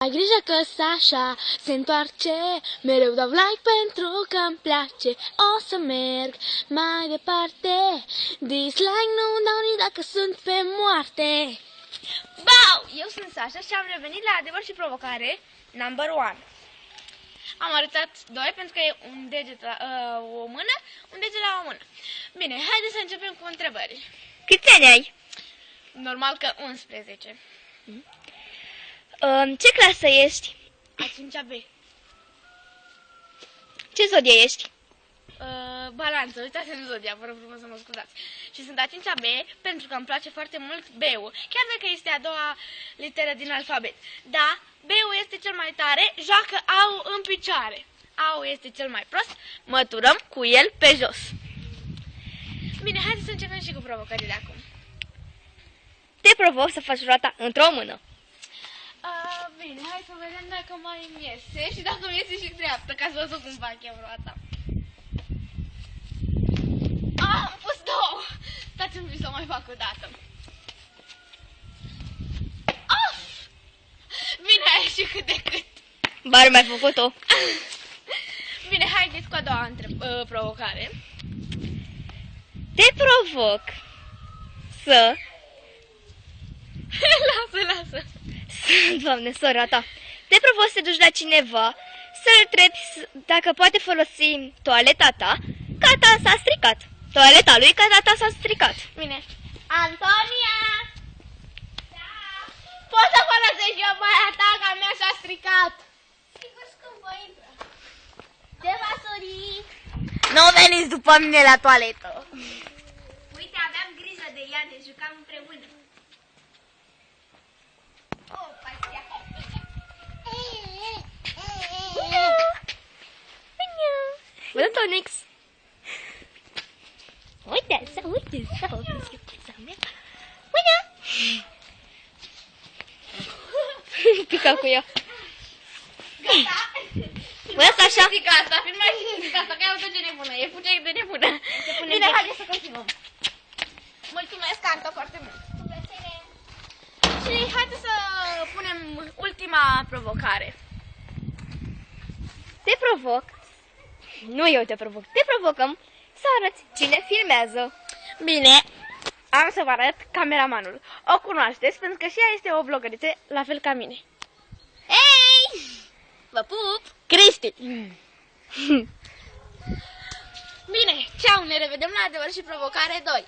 Ai grijă că Sasha se întoarce, mereu dau like pentru că îmi place. O să merg mai departe, dislike nu dau nici dacă sunt pe moarte. Bau! Eu sunt Sasha și am revenit la Adevăr și Provocare number 1. Am arătat 2 pentru că e un deget la o mână, un deget la o mână. Bine, haideți să începem cu întrebări. Câți ani ai? Normal că 11. Ce clasă ești? A 5-a B. Ce zodie ești? Balanță, uitați-mi zodia, vă rog frumos să mă scuzați. Și sunt a 5-a B pentru că îmi place foarte mult B-ul, chiar dacă este a doua literă din alfabet. Da, B-ul este cel mai tare, joacă A-ul în picioare. A-ul este cel mai prost, măturăm cu el pe jos. Bine, haideți să începem și cu provocările acum. Te provoc să faci roata într-o mână. Bine, hai să vedem dacă mai îmi iese și dacă îmi iese și dreaptă, ca să văzut cum fac eu roata. Am pus 2! Stați-mi să o mai fac o dată. Bine, a ieșit cât de cât. Bar mai făcut-o. Bine, haideți cu a doua provocare. Te provoc să... Lasă. Doamne, sora ta. Te provoc să duci la cineva să-l întrebi dacă poate folosi toaleta ta, că ta s-a stricat. Toaleta lui, că ta s-a stricat. Bine. Antonia! Da? Poți să folosești eu baia ta, că a mea s-a stricat. Sigur, scumpă, intră. Ce va sori? Nu veniți după mine la toaletă. Uite, aveam grijă de ea, ne jucam împreună. Bună, Tonix! Uite așa, surpriza mea. Bună! Pica cu ea. Gata? Bună, Sasha! Asta, filmai și zic asta, că iau tot ce nebună, e fucea de nebună. Bine, haideți să continuăm. Mulțumesc, Anto, foarte mult. Și haideți să punem ultima provocare. Te provoc. Nu eu te provoc. Te provocăm să arăți cine filmează. Bine, am să vă arăt cameramanul. O cunoașteți pentru că și ea este o vlogăriță la fel ca mine. Hei! Vă pup! Cristi! Bine, ceau, ne revedem la Adevăr și Provocare 2.